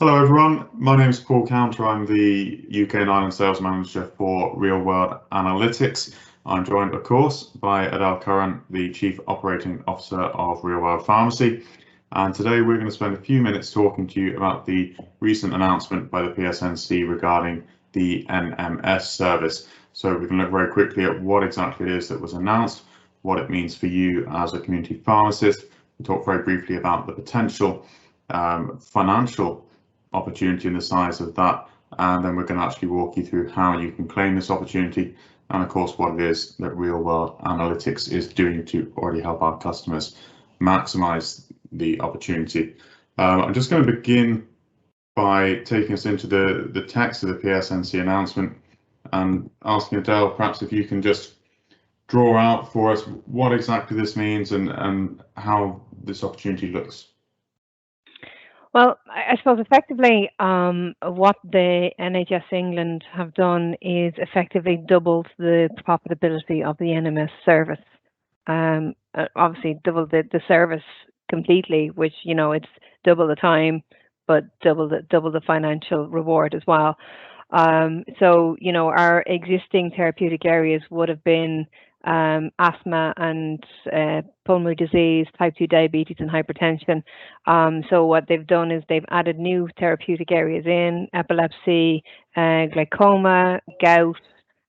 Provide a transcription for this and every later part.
Hello everyone, my name is Paul Counter. I'm the UK and Ireland Sales Manager for Real World Analytics. I'm joined, of course, by Adele Curran, the Chief Operating Officer of Real World Pharmacy. And today we're going to spend a few minutes talking to you about the recent announcement by the PSNC regarding the NMS service. So we can look very quickly at what exactly it is that was announced, what it means for you as a community pharmacist. We talk very briefly about the potential financial opportunity and the size of that, and then we're going to actually walk you through how you can claim this opportunity and of course what it is that Real World Analytics is doing to already help our customers maximize the opportunity. I'm just going to begin by taking us into the text of the PSNC announcement and asking Adele perhaps if you can just draw out for us what exactly this means and how this opportunity looks. Well, I suppose effectively what the NHS England have done is effectively doubled the profitability of the NMS service. Obviously doubled the service completely, which, you know, it's double the time, but double the financial reward as well. So, you know, our existing therapeutic areas would have been asthma and pulmonary disease, type 2 diabetes and hypertension. So what they've done is they've added new therapeutic areas in epilepsy, glaucoma, gout,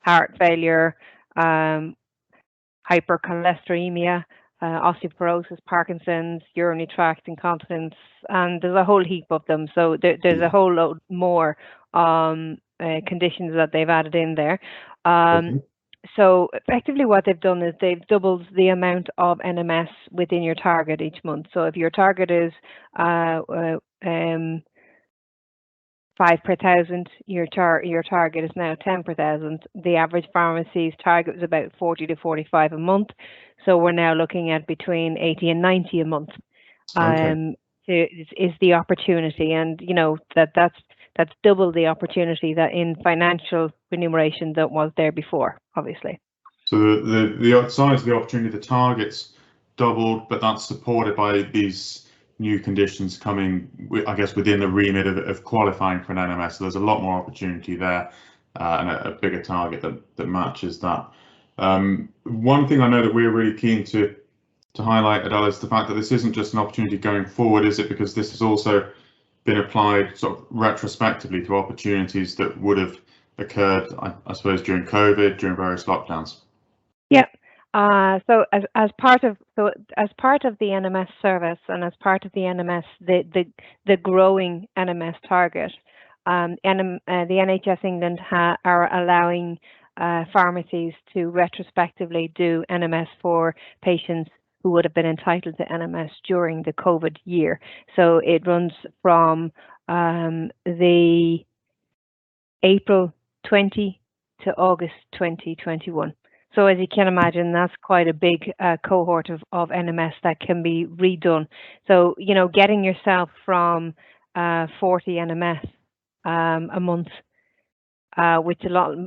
heart failure, hypercholesteremia, osteoporosis, Parkinson's, urinary tract incontinence, and there's a whole heap of them. So there's a whole load more conditions that they've added in there. So effectively what they've done is they've doubled the amount of NMS within your target each month. So if your target is 5 per thousand, your target is now 10 per thousand. The average pharmacy's target was about 40 to 45 a month. So we're now looking at between 80 and 90 a month. Is the opportunity, and you know that's double the opportunity that in financial remuneration that was there before, obviously. So the size of the opportunity, the targets doubled, but that's supported by these new conditions coming, I guess, within the remit of qualifying for an NMS. So there's a lot more opportunity there and a bigger target that matches that. One thing I know that we're really keen to highlight, Adele, is the fact that this isn't just an opportunity going forward, is it? Because this has also been applied sort of retrospectively to opportunities that would have occurred, I suppose, during COVID, during various lockdowns. Yeah. So as part of the NMS service and as part of the NMS, the growing NMS target, the NHS England are allowing pharmacies to retrospectively do NMS for patients who would have been entitled to NMS during the COVID year. So it runs from the April 20 to August 2021. So as you can imagine, that's quite a big cohort of NMS that can be redone. So, you know, getting yourself from 40 NMS a month, which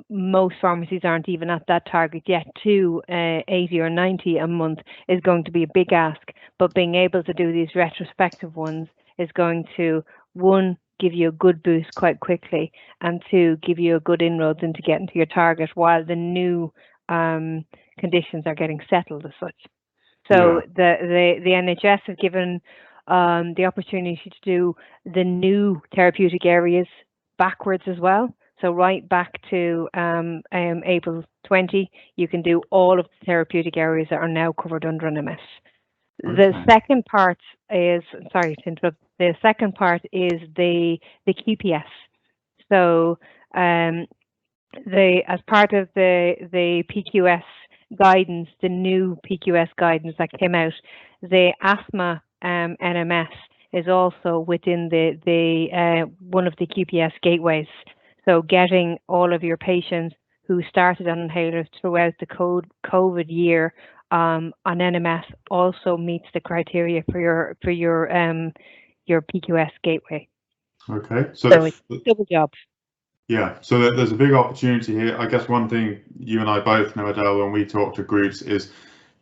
most pharmacies aren't even at that target yet, to 80 or 90 a month is going to be a big ask. But being able to do these retrospective ones is going to, one, give you a good boost quite quickly, and two, give you a good inroads into getting to your target while the new conditions are getting settled as such. So the NHS have given the opportunity to do the new therapeutic areas backwards as well. So right back to April 20, you can do all of the therapeutic areas that are now covered under NMS. The second part is, sorry to interrupt, the second part is the QPS. So as part of the PQS guidance, the new PQS guidance that came out, the asthma NMS is also within the one of the QPS gateways. So getting all of your patients who started on inhalers throughout the COVID year on NMS also meets the criteria for your PQS gateway. Okay, so it's double job. Yeah, so there's a big opportunity here. I guess one thing you and I both know, Adele, when we talk to groups is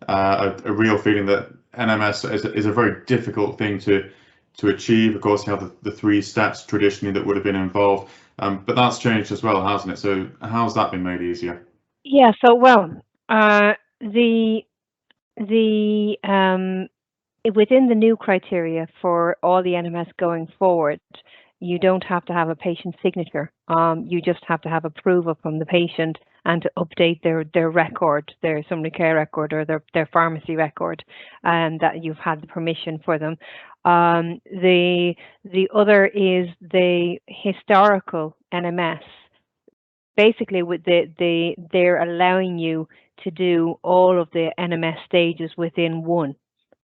a real feeling that NMS is a very difficult thing to to achieve. Of course, you have the 3 steps traditionally that would have been involved, but that's changed as well, hasn't it? So how's that been made easier? Yeah. So well, the within the new criteria for all the NMS going forward, you don't have to have a patient signature. You just have to have approval from the patient and to update their record, their summary care record or their pharmacy record, and that you've had the permission for them. The other is the historical NMS. Basically, with they're allowing you to do all of the NMS stages within one.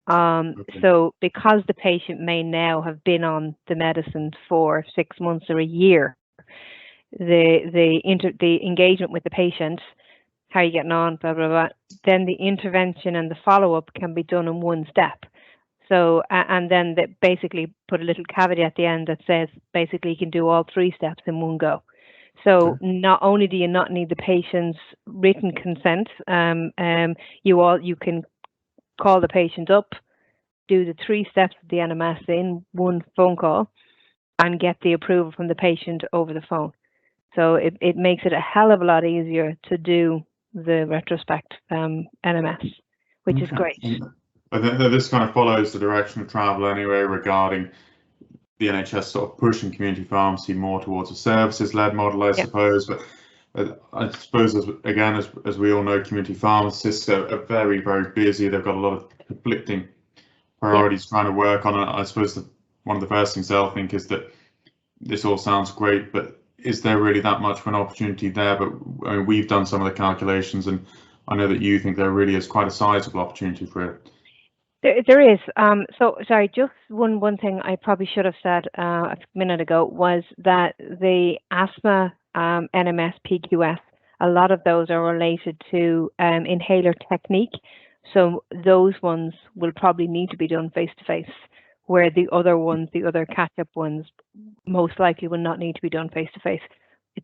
Okay. So because the patient may now have been on the medicine for 6 months or a year, the engagement with the patient, how are you getting on, blah, blah, blah, then the intervention and the follow-up can be done in one step. So, and then they basically put a little caveat at the end that says basically you can do all 3 steps in one go. So Okay. not only do you not need the patient's written consent, you can call the patient up, do the 3 steps of the NMS in one phone call, and get the approval from the patient over the phone. So it makes it a hell of a lot easier to do the retrospect NMS, which is great. I think that this kind of follows the direction of travel anyway, regarding the NHS sort of pushing community pharmacy more towards a services-led model, I suppose. But I suppose, as we all know, community pharmacists are very, very busy. They've got a lot of conflicting priorities trying to work on it. I suppose one of the first things they'll think is that this all sounds great, but is there really that much of an opportunity there? But I mean, we've done some of the calculations, and I know that you think there really is quite a sizable opportunity for it. There is. So sorry, just one thing I probably should have said a minute ago was that the asthma NMS PQS, a lot of those are related to inhaler technique. So those ones will probably need to be done face to face, where the other ones, the other catch-up ones, most likely will not need to be done face to face.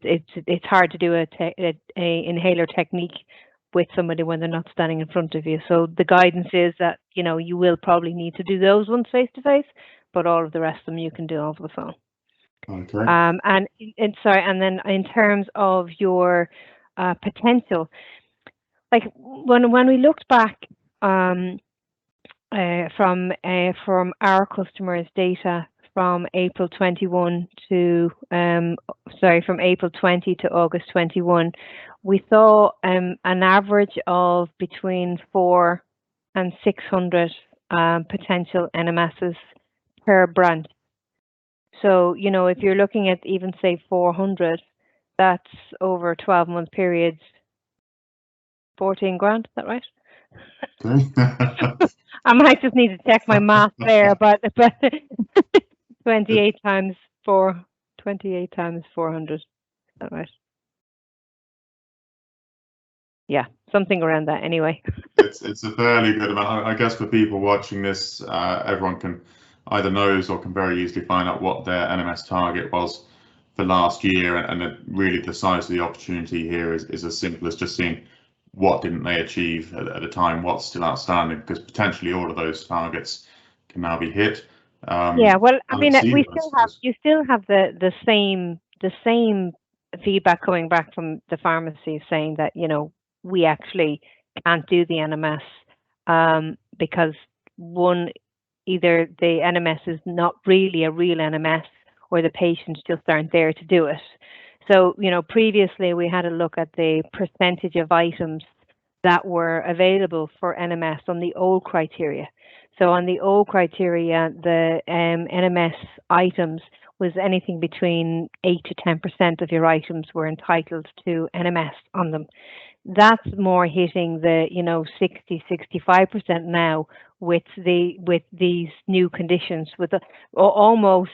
It's hard to do a inhaler technique with somebody when they're not standing in front of you. So the guidance is that, you know, you will probably need to do those ones face to face, but all of the rest of them you can do over the phone. Okay. And then in terms of your potential, like when we looked back from our customers' data from April 21 to from April 20 to August 21, we saw an average of between 400 and 600 potential NMSs per branch. So, you know, if you're looking at even say 400, that's over 12-month periods, 14 grand, is that right? Okay. I might just need to check my math there, but 28 times 400, is that right? Yeah, something around that anyway. It's a fairly good amount. I guess for people watching this, everyone can either knows or can very easily find out what their NMS target was for last year, and really the size of the opportunity here is as simple as just seeing what didn't they achieve at the time, what's still outstanding, because potentially all of those targets can now be hit. Yeah, well, I mean, you still have the same feedback coming back from the pharmacy saying that, you know, we actually can't do the NMS because one, either the NMS is not really a real NMS or the patients just aren't there to do it. So, you know, previously we had a look at the percentage of items that were available for NMS on the old criteria. So on the old criteria, the NMS items was anything between 8 to 10% of your items were entitled to NMS on them. That's more hitting the, you know, 60, 65% now with these new conditions, with almost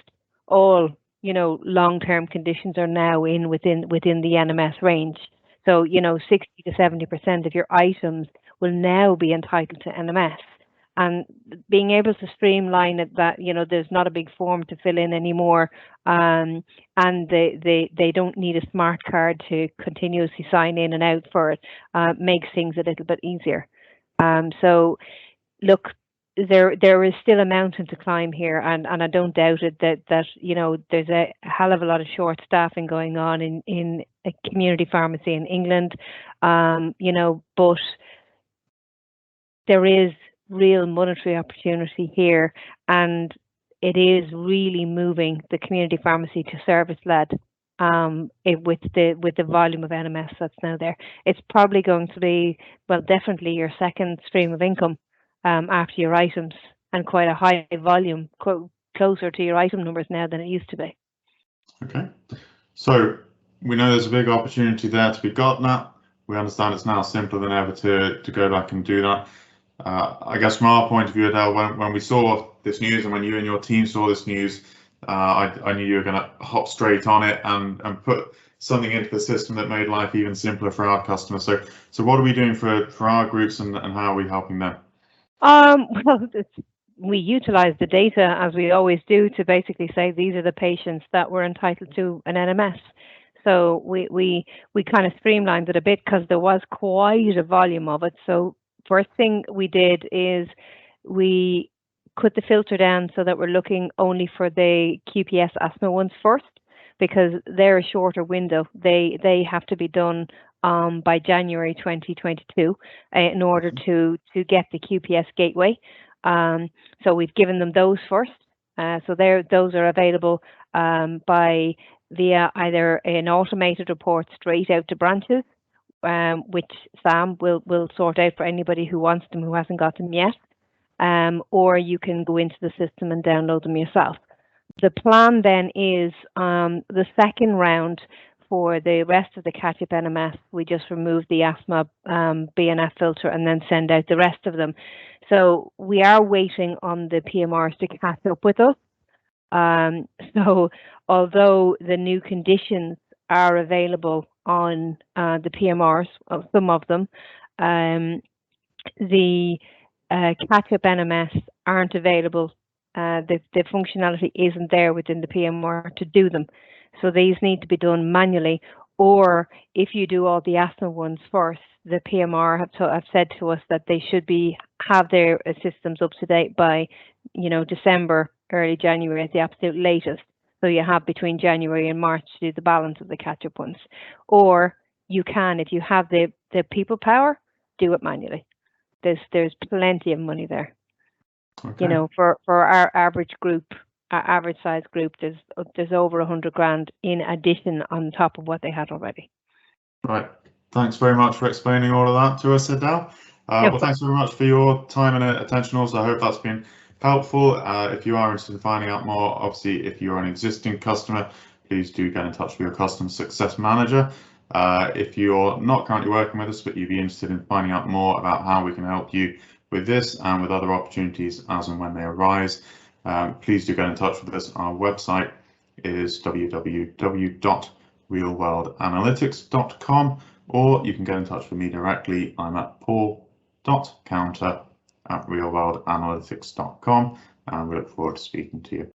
all, you know, long-term conditions are now within the NMS range. So, you know, 60 to 70% of your items will now be entitled to NMS. And being able to streamline it, that, you know, there's not a big form to fill in anymore, and they don't need a smart card to continuously sign in and out for it, makes things a little bit easier. So look, there is still a mountain to climb here, and I don't doubt it that there's a hell of a lot of short staffing going on in a community pharmacy in England, but there is real monetary opportunity here, and it is really moving the community pharmacy to service led. With the volume of NMS that's now there, it's probably going to be, well, definitely your second stream of income after your items, and quite a high volume, closer to your item numbers now than it used to be. Okay, so we know there's a big opportunity there to be gotten at. We understand it's now simpler than ever to go back and do that. I guess from our point of view, Adele, when we saw this news and when you and your team saw this news, I knew you were going to hop straight on it and put something into the system that made life even simpler for our customers. So what are we doing for our groups, and how are we helping them? Well, we utilize the data, as we always do, to basically say these are the patients that were entitled to an NMS. So we kind of streamlined it a bit because there was quite a volume of it. So first thing we did is we cut the filter down so that we're looking only for the QPS asthma ones first, because they're a shorter window. They have to be done by January 2022 in order to get the QPS gateway. So we've given them those first. So those are available via either an automated report straight out to branches, which Sam will sort out for anybody who wants them, who hasn't got them yet, or you can go into the system and download them yourself. The plan then is the second round for the rest of the catch-up NMS, we just remove the asthma BNF filter and then send out the rest of them. So we are waiting on the PMRs to catch up with us. So although the new conditions are available on the PMRs, some of them, the catch-up NMS aren't available. The functionality isn't there within the PMR to do them. So these need to be done manually, or if you do all the asthma ones first, the PMR have said to us that they should have their systems up to date by, December, early January at the absolute latest. So you have between January and March to do the balance of the catch-up ones. Or you can, if you have the people power, do it manually. There's plenty of money there. Okay. For our average group, our average size group, there's over 100 grand in addition on top of what they had already. Right. Thanks very much for explaining all of that to us, Adele. Well, thanks very much for your time and attention. Also, I hope that's been helpful. If you are interested in finding out more, obviously, if you're an existing customer, please do get in touch with your customer success manager. If you're not currently working with us, but you'd be interested in finding out more about how we can help you with this and with other opportunities as and when they arise, please do get in touch with us. Our website is www.realworldanalytics.com, or you can get in touch with me directly. I'm at paul.counter@realworldanalytics.com, and we look forward to speaking to you.